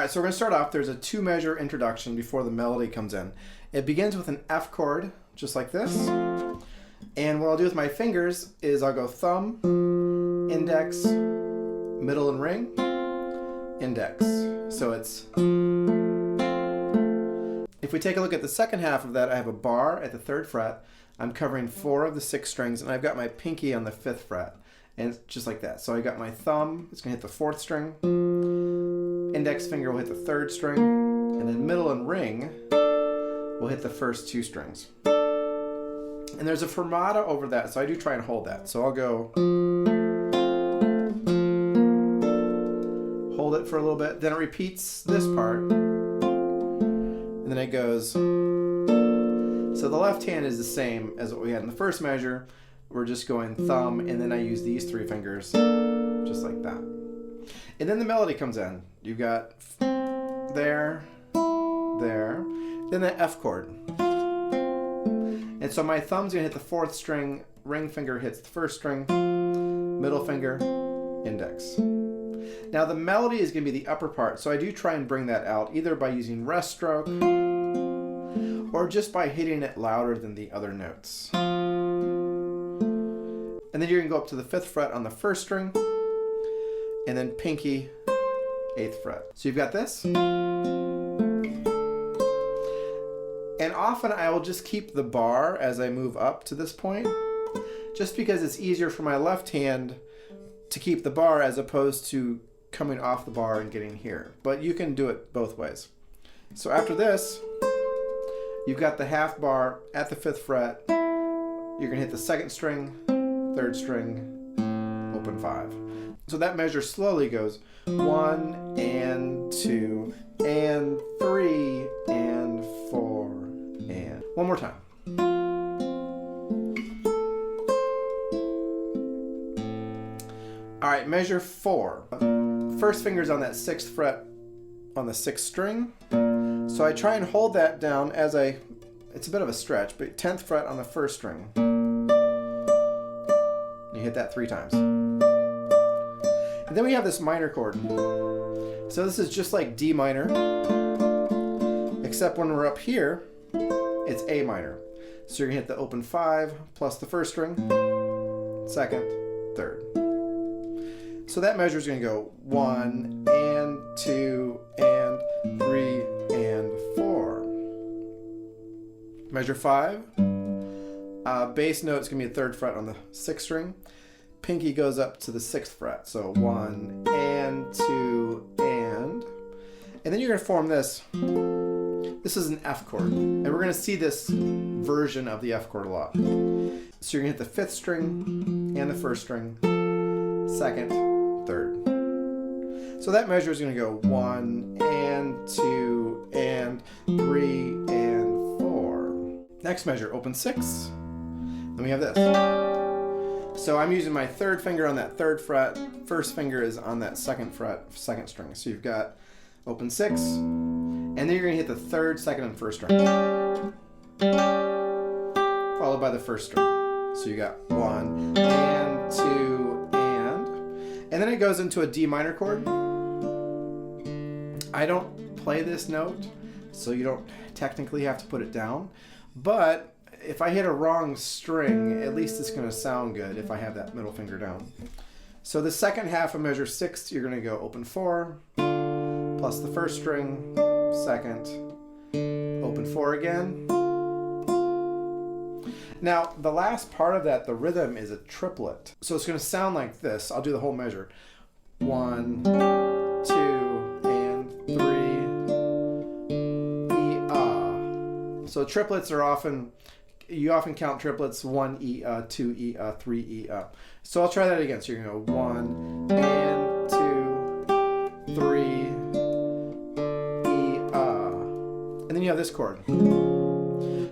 right, so we're going to start off. There's a 2-measure introduction before the melody comes in. It begins with an F chord, just like this. And what I'll do with my fingers is I'll go thumb, index, middle and ring, index. So it's... If we take a look at the second half of that, I have a bar at the 3rd fret. I'm covering 4 of the 6 strings, and I've got my pinky on the 5th fret. And it's just like that. So I got my thumb, it's going to hit the 4th string. Index finger will hit the 3rd string. And then middle and ring will hit the first 2 strings. And there's a fermata over that, so I do try and hold that. So I'll go... hold it for a little bit. Then it repeats this part. And then it goes... So the left hand is the same as what we had in the first measure. We're just going thumb, and then I use these 3 fingers, just like that. And then the melody comes in. You've got there, there, then the F chord. And so my thumb's gonna hit the 4th string, ring finger hits the 1st string, middle finger, index. Now the melody is gonna be the upper part, so I do try and bring that out either by using rest stroke or just by hitting it louder than the other notes. And then you're gonna go up to the 5th fret on the 1st string, and then pinky, 8th fret. So you've got this. And often I will just keep the bar as I move up to this point, just because it's easier for my left hand to keep the bar as opposed to coming off the bar and getting here. But you can do it both ways. So after this, you've got the half bar at the 5th fret. You're gonna hit the 2nd string, 3rd string, open 5. So that measure slowly goes 1 and 2 and 3 and 4 and... One more time. All right, measure 4. First finger's on that 6th fret on the 6th string. So I try and hold that down as I... It's a bit of a stretch, but 10th fret on the 1st string. You hit that 3 times. And then we have this minor chord. So this is just like D minor, except when we're up here, it's A minor. So you're gonna hit the open 5 plus the 1st string, 2nd, 3rd. So that measure is gonna go 1 and 2 and 3 and 4. Measure 5. Bass note is going to be a 3rd fret on the 6th string. Pinky goes up to the 6th fret. So 1 and 2 and then you're going to form this. This is an F chord. And we're going to see this version of the F chord a lot. So you're going to hit the 5th string and the 1st string, 2nd, 3rd. So that measure is going to go 1 and 2 and 3 and 4. Next measure, open 6. Then we have this. So I'm using my 3rd finger on that 3rd fret. 1st finger is on that 2nd fret, 2nd string. So you've got open 6, and then you're going to hit the 3rd, 2nd, and 1st string, followed by the 1st string. So you got 1 and 2 and then it goes into a D minor chord. I don't play this note, so you don't technically have to put it down, but if I hit a wrong string, at least it's going to sound good if I have that middle finger down. So the second half of measure 6, you're going to go open 4, plus the 1st string, 2nd, open 4 again. Now, the last part of that, the rhythm, is a triplet. So it's going to sound like this. I'll do the whole measure. 1, 2, and 3, E, So triplets are often... You often count triplets 1 E, 2 E, 3 E. So I'll try that again. So you're going to go 1 and 2, 3 E, and then you have this chord.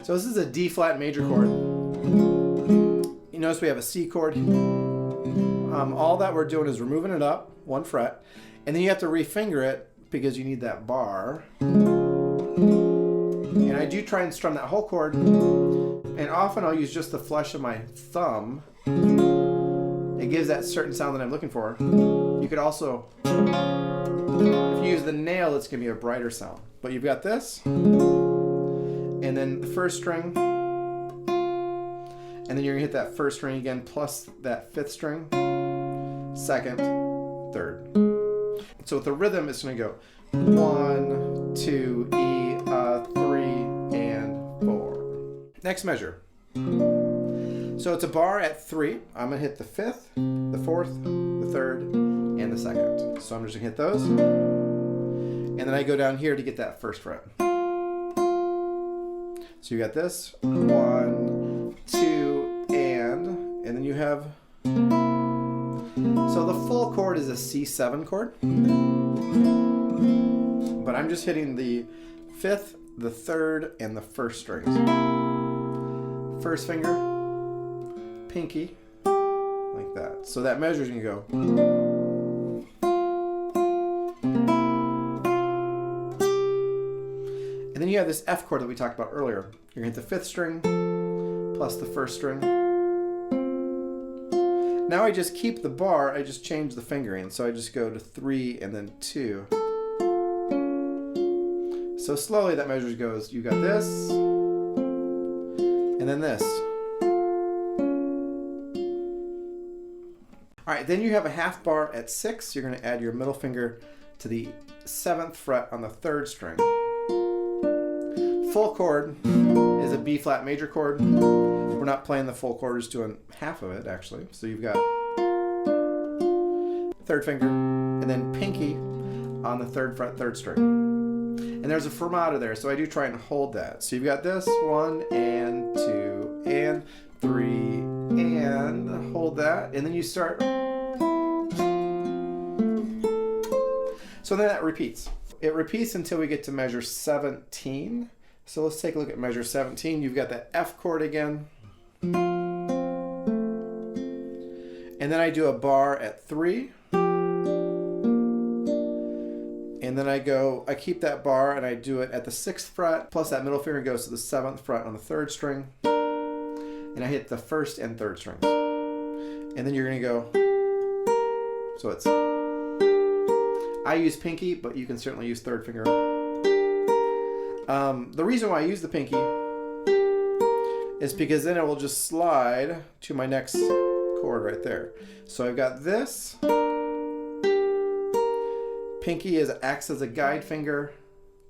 So this is a D flat major chord. You notice we have a C chord. All that we're doing is we're moving it up 1 fret, and then you have to refinger it because you need that bar. And I do try and strum that whole chord. And often I'll use just the flesh of my thumb. It gives that certain sound that I'm looking for. You could also If you use the nail, it's going to be a brighter sound. But you've got this, and then the first string, and then you're going to hit that first string again, plus that fifth string, second, third. So with the rhythm, it's going to go 1, 2, E, 3, and 4. Next measure. So it's a bar at 3. I'm going to hit the fifth, the fourth, the third, and the second. So I'm just going to hit those. And then I go down here to get that first fret. So you got this. 1, 2, and then you have... So the full chord is a C7 chord. But I'm just hitting the fifth, the third, and the first strings. First finger, pinky, like that. So that measure is going to go. And then you have this F chord that we talked about earlier. You're going to hit the fifth string plus the first string. Now I just keep the bar, I just change the fingering. So I just go to 3 and then 2. So slowly that measure goes, you got this, and then this. All right, then you have a half bar at 6. You're going to add your middle finger to the 7th fret on the 3rd string. Full chord is a B flat major chord. We're not playing the full chord, we're just doing half of it actually. So you've got 3rd finger and then pinky on the 3rd fret, 3rd string. And there's a fermata there, so I do try and hold that. So you've got this, 1 and 2 and 3 and hold that, and then you start. So then that repeats. It repeats until we get to measure 17. So let's take a look at measure 17. You've got that F chord again. And then I do a bar at 3. And then I keep that bar and I do it at the 6th fret, plus that middle finger goes to the 7th fret on the 3rd string. And I hit the 1st and 3rd strings. And then you're going to go, so it's, I use pinky, but you can certainly use 3rd finger. The reason why I use the pinky is because then it will just slide to my next chord right there. So I've got this. Pinky acts as a guide finger,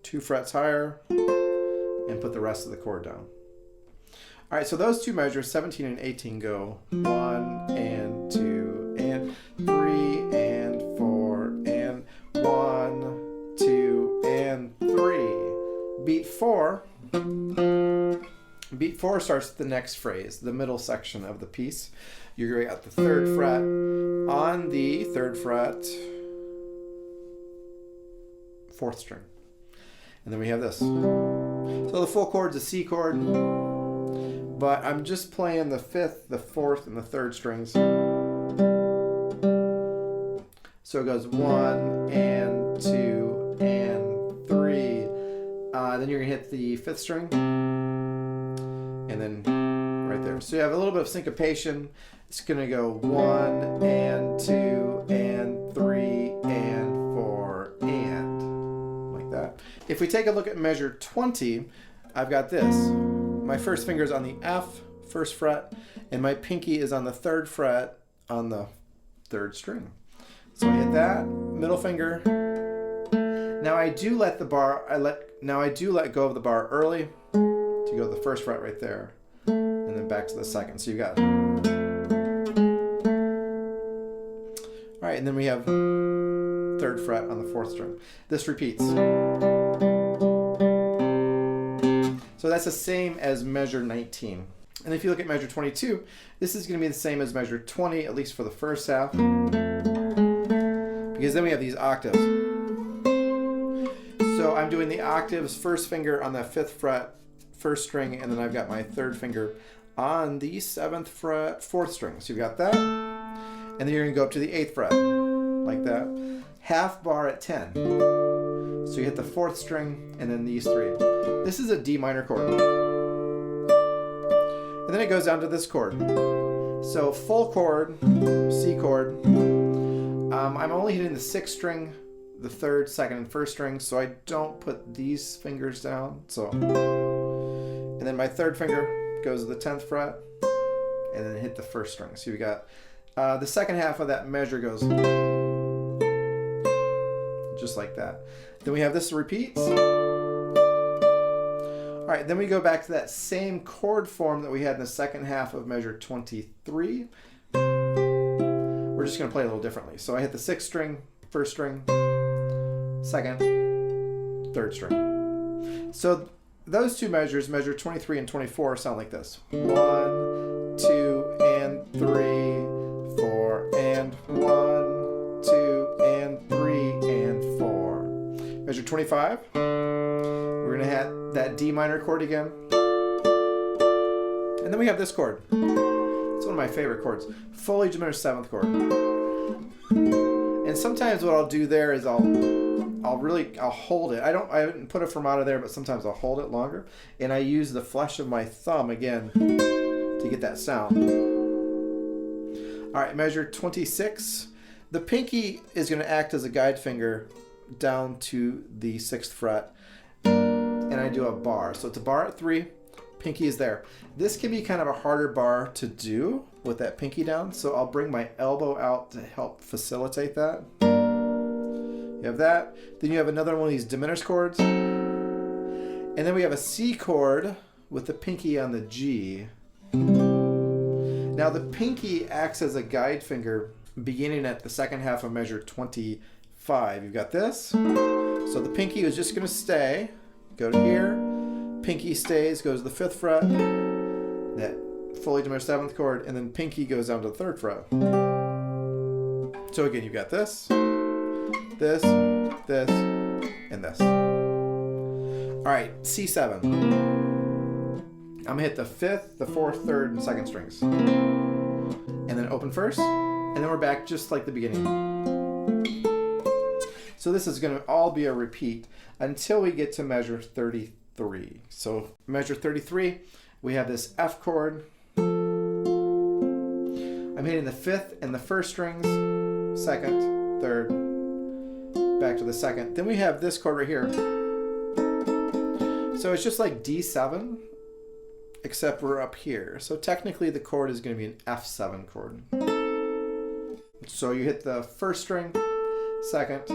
2 frets higher, and put the rest of the chord down. All right, so those two measures, 17 and 18, go 1 and 2 and 3 and 4 and 1, 2 and 3. Beat 4. Beat 4 starts the next phrase, the middle section of the piece. You're going at the 3rd fret on the 3rd fret, 4th string. And then we have this. So the full chord's a C chord, but I'm just playing the 5th, the 4th, and the 3rd strings. So it goes 1 and 2 and 3. Then you're going to hit the 5th string. And then right there. So you have a little bit of syncopation. It's going to go 1 and 2 and 3 and 4 and like that. If we take a look at measure 20, I've got this. My first finger is on the F, 1st fret, and my pinky is on the 3rd fret on the 3rd string. So I hit that, middle finger. Now I do let the bar, I do let go of the bar early to go to the 1st fret right there, and then back to the 2nd. So you got it. All right, and then we have 3rd fret on the 4th string. This repeats. So that's the same as measure 19. And if you look at measure 22, this is going to be the same as measure 20, at least for the first half, because then we have these octaves. So I'm doing the octaves, 1st finger on that 5th fret, 1st string, and then I've got my 3rd finger on the 7th fret, 4th string. So you've got that, and then you're going to go up to the 8th fret, like that. Half bar at 10. So you hit the 4th string, and then these 3. This is a D minor chord. And then it goes down to this chord. So full chord, C chord. I'm only hitting the 6th string the third, second, and first string, so I don't put these fingers down. So, and then my third finger goes to the 10th fret, and then hit the first string. So we got the second half of that measure goes just like that. Then we have this repeats. All right, then we go back to that same chord form that we had in the second half of measure 23. We're just going to play a little differently. So I hit the 6th string, first string, second, third string. So those two measures, measure 23 and 24, sound like this. 1, 2, and 3, 4, and 1, 2, and 3, and 4. Measure 25, we're going to hit that D minor chord again. And then we have this chord. It's one of my favorite chords. Fully diminished 7th chord. And sometimes what I'll do there is I'll hold it. I haven't put a fermata there, but sometimes I'll hold it longer. And I use the flesh of my thumb again to get that sound. All right, measure 26. The pinky is going to act as a guide finger down to the 6th fret. And I do a bar. So it's a bar at 3. Pinky is there. This can be kind of a harder bar to do with that pinky down, so I'll bring my elbow out to help facilitate that. You have that. Then you have another one of these diminished chords. And then we have a C chord with the pinky on the G. Now the pinky acts as a guide finger beginning at the second half of measure 25. You've got this. So the pinky is just going to stay. Go to here. Pinky stays, goes to the 5th fret, that fully diminished 7th chord, and then pinky goes down to the 3rd fret. So again, you've got this, this, this, and this. All right, C7. I'm gonna hit the 5th, the 4th, 3rd, and 2nd strings. And then open first, and then we're back just like the beginning. So this is gonna all be a repeat until we get to measure 33. So measure 33, we have this F chord. I'm hitting the 5th and the 1st strings, 2nd, 3rd, back to the 2nd. Then we have this chord right here. So it's just like D7, except we're up here. So technically the chord is going to be an F7 chord. So you hit the 1st string, 2nd,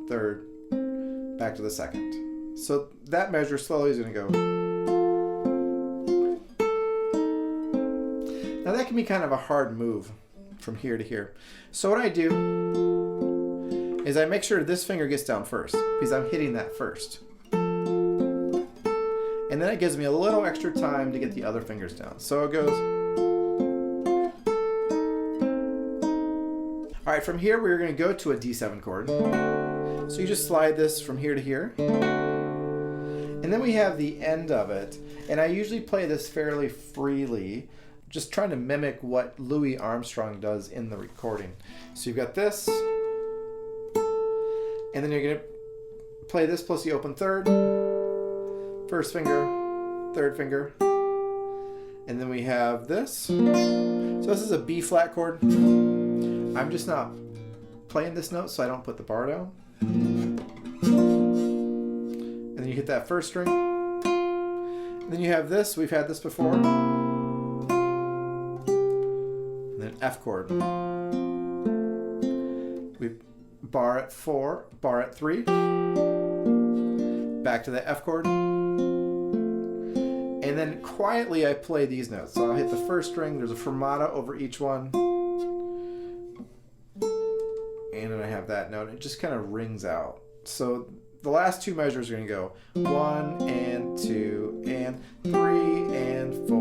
3rd, back to the 2nd. So that measure slowly is going to go. Now that can be kind of a hard move from here to here. So what I do is I make sure this finger gets down first because I'm hitting that first. And then it gives me a little extra time to get the other fingers down. So it goes. All right, from here we're going to go to a D7 chord. So you just slide this from here to here. And then we have the end of it, and I usually play this fairly freely, just trying to mimic what Louis Armstrong does in the recording. So you've got this, and then you're going to play this plus the open 3rd, 1st finger, 3rd finger, and then we have this. So this is a B flat chord. I'm just not playing this note, so I don't put the bar down. And then you hit that 1st string. And then you have this. We've had this before. And then F chord. We bar at 4, bar at 3. Back to the F chord. And then quietly I play these notes. So I'll hit the 1st string. There's a fermata over each one. And then I have that note. It just kind of rings out. So the last two measures are going to go 1 and 2 and 3 and 4